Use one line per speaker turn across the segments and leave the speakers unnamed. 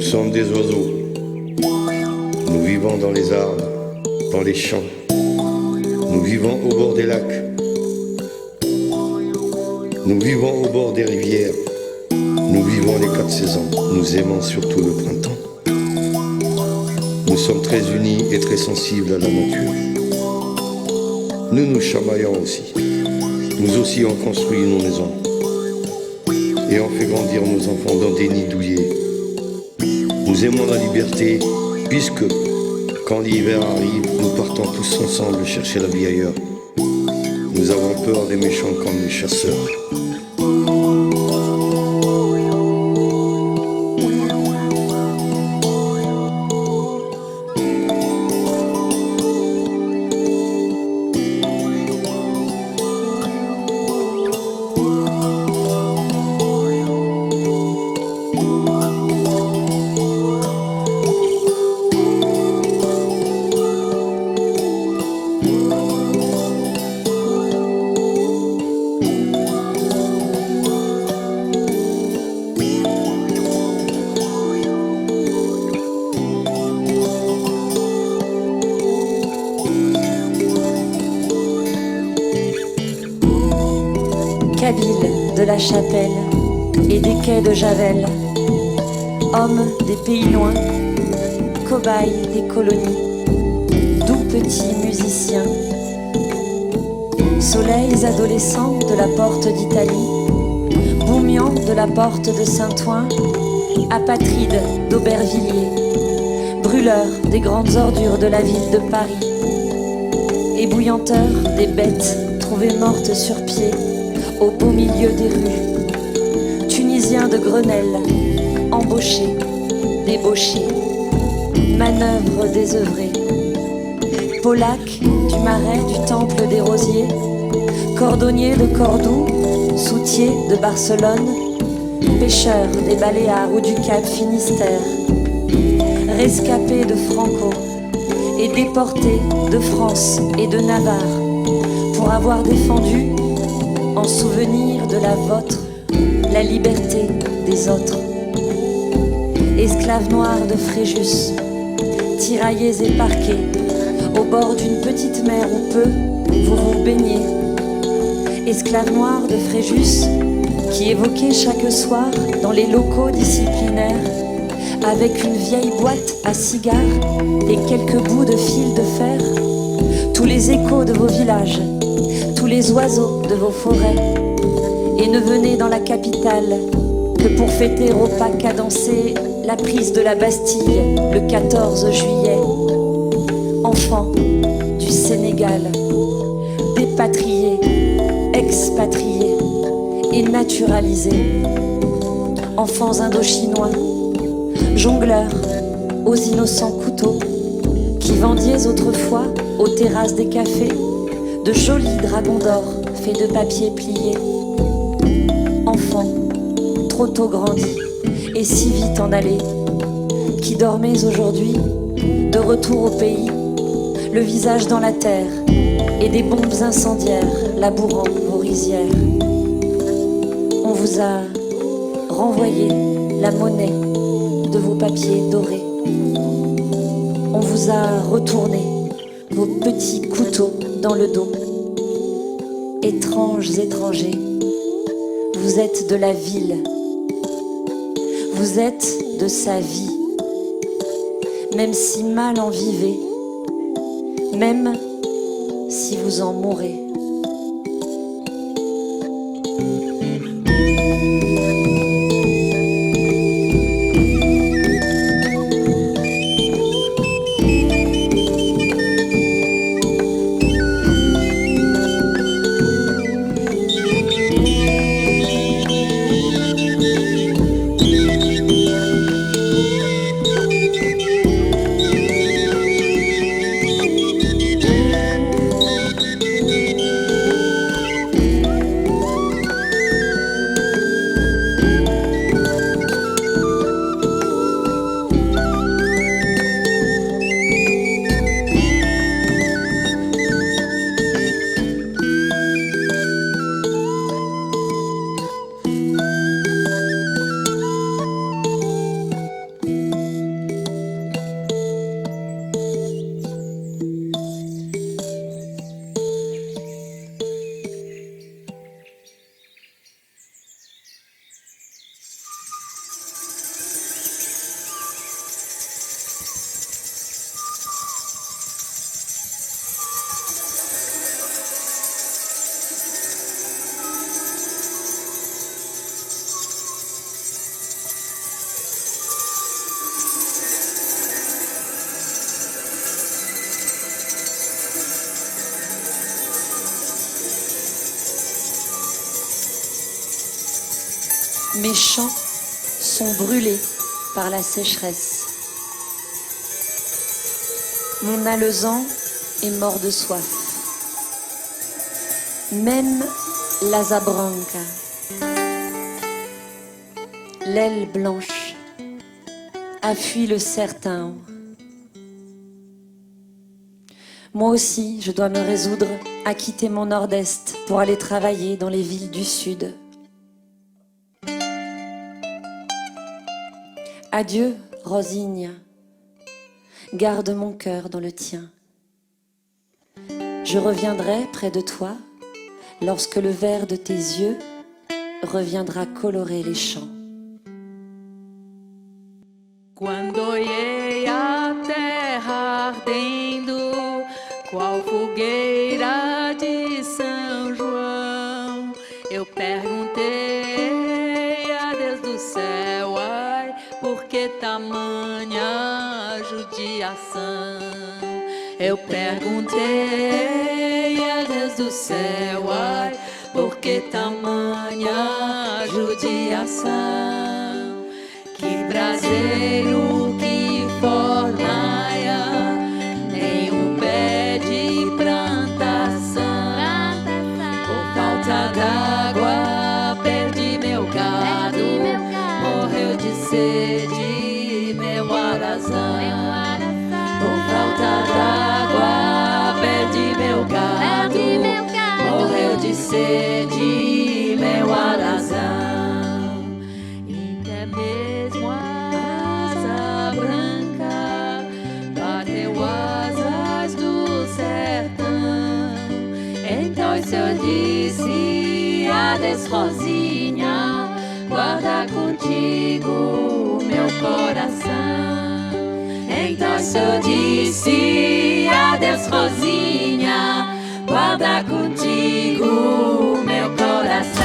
Nous sommes des oiseaux. Nous vivons dans les arbres, dans les champs. Nous vivons au bord des lacs. Nous vivons au bord des rivières. Nous vivons les 4 saisons. Nous aimons surtout le printemps. Nous sommes très unis et très sensibles à la nature. Nous nous chamaillons aussi. Nous aussi on construit nos maisons. Et on fait grandir nos enfants dans des nids douillés. Nous aimons la liberté, puisque quand l'hiver arrive, nous partons tous ensemble chercher la vie ailleurs. Nous avons peur des méchants comme les chasseurs.
Kabyle de la Chapelle et des quais de Javel, hommes des pays loin, cobayes des colonies, doux petits musiciens, soleils adolescents de la porte d'Italie, boumians de la porte de Saint-Ouen, apatrides d'Aubervilliers, brûleurs des grandes ordures de la ville de Paris, ébouillanteurs des bêtes trouvées mortes sur pied au beau milieu des rues, Tunisiens de Grenelle, embauchés, débauchés, manœuvres désœuvrées, Polacs du Marais, du Temple des Rosiers, cordonniers de Cordoue, soutiers de Barcelone, pêcheurs des Baléares ou du Cap Finistère, rescapés de Franco et déportés de France et de Navarre pour avoir défendu en souvenir de la vôtre, la liberté des autres. Esclaves noirs de Fréjus, tiraillés et parqués, au bord d'une petite mer où peu vous vous baignez. Esclaves noirs de Fréjus, qui évoquaient chaque soir dans les locaux disciplinaires, avec une vieille boîte à cigares et quelques bouts de fil de fer, tous les échos de vos villages, tous les oiseaux de vos forêts, et ne venez dans la capitale que pour fêter au pas cadencé la prise de la Bastille le 14 juillet. Enfants du Sénégal, dépatriés, expatriés et naturalisés, enfants indochinois, jongleurs aux innocents couteaux, qui vendiez autrefois aux terrasses des cafés de jolis dragons d'or faits de papier plié. Enfants, trop tôt grandis et si vite en allés, qui dormez aujourd'hui, de retour au pays, le visage dans la terre et des bombes incendiaires labourant vos rizières. On vous a renvoyé la monnaie de vos papiers dorés. On vous a retourné vos petits couteaux dans le dos. Étranges étrangers, vous êtes de la ville, vous êtes de sa vie, même si mal en vivez, même si vous en mourrez. Mes champs sont brûlés par la sécheresse. Mon alezan est mort de soif. Même la zabranca, l'aile blanche, a fui le sertin. Moi aussi, je dois me résoudre à quitter mon nord-est pour aller travailler dans les villes du sud. Adieu, Rosigne, garde mon cœur dans le tien. Je reviendrai près de toi lorsque le vert de tes yeux reviendra colorer les champs.
Quando olhei a terra ardendo, qual fogueira de São João, eu perguntei a Deus do céu, ai, por que tamanha judiação? Eu perguntei a Deus do céu, ai, por que tamanha judiação? Que braseiro que fornaia em um pé de plantação. Por falta d'água perdi meu gado, morreu de sede meu arazão. Por falta d'água perdi meu gado, morreu de sede meu arazão. Eu disse adeus, Rosinha, guarda contigo meu coração. Então eu disse adeus, Rosinha, guarda contigo meu coração.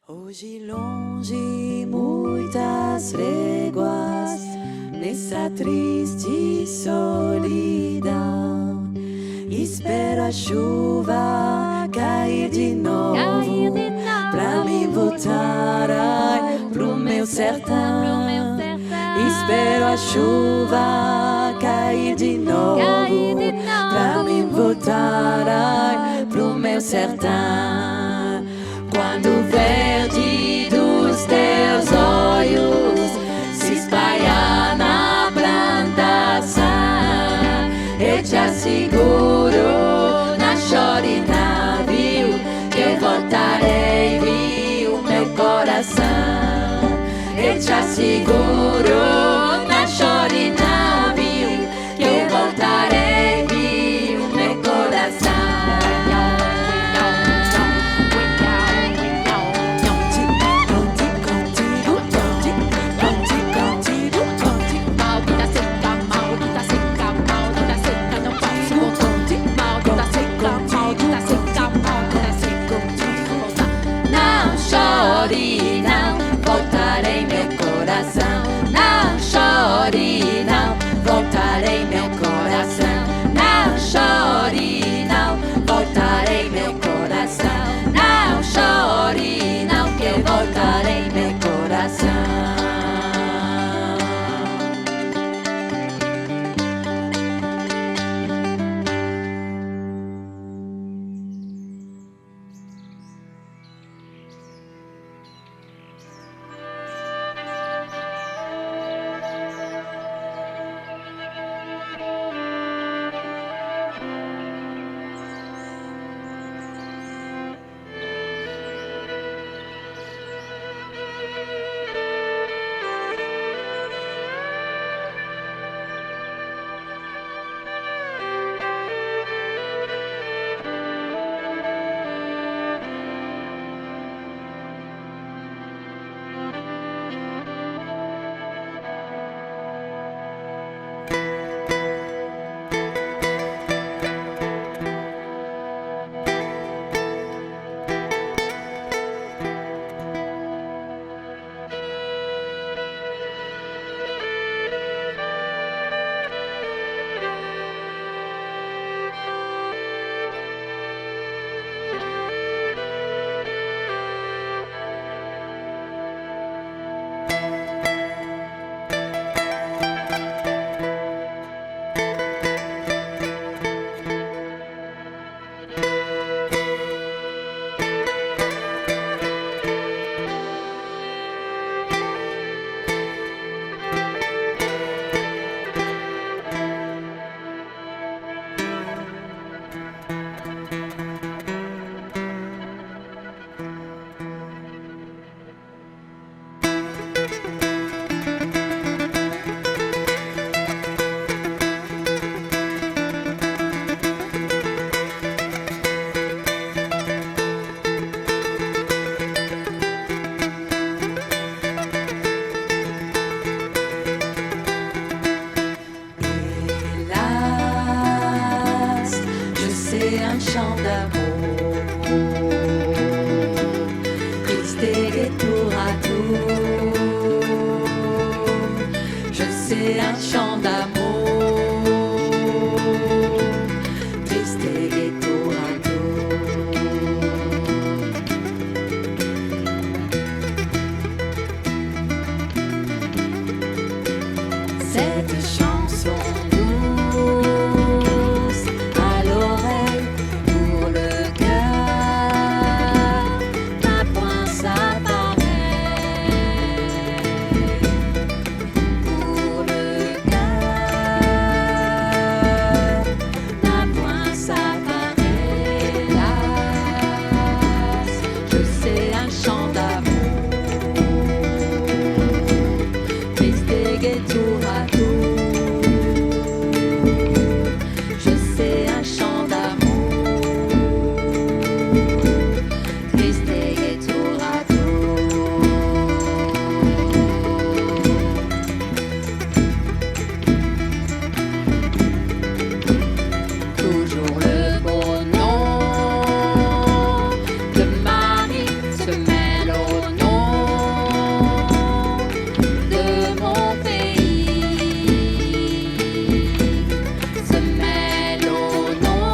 Hoje longe muitas léguas nessa triste solidão. Espero a chuva cair de novo pra me voltar pro meu sertão. Espero a chuva cair de novo pra me voltar pro meu sertão. Quando o verde dos teus olhos se espalhar na plantação, eu te asseguro, na chorina, viu, que eu voltarei, viu, meu coração. Eu te asseguro, na chorina, viu, que eu voltarei, viu, meu coração. Não chore, não, voltarei meu coração. sais un chant d'amour. Triste et tour à tour. Je sais un chant d'amour. Triste et tour à tour. Cette chanson douce à l'oreille pour le cœur n'a point sa pareille. Pour le cœur n'a point sa pareille. Hélas, je sais un chant d'amour. Triste et gai tour à tour. Je sais un chant d'amour. Triste et gai tour à tour. Toujours le beau nom de Marie se mêle au nom de mon pays, se mêle au nom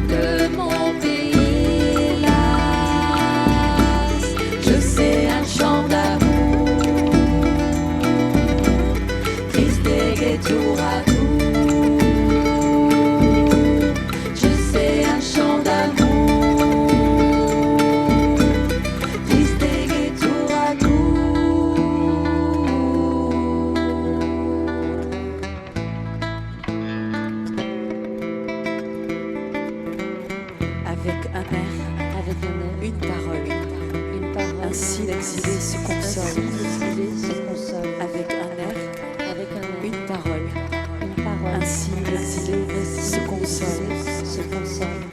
de mon pays. Hélas, je sais un chant d'amour. Triste et gai tour à tour. Je sais un chant d'amour. Triste et gai tour à tour. Avec un air,
Avec un air,
une parole,
une parole,
ainsi l'exilé se console.
l'exilé se console.
Avec un air,
Avec un air,
une parole,
une parole,
ainsi l'exilé se console.
se console.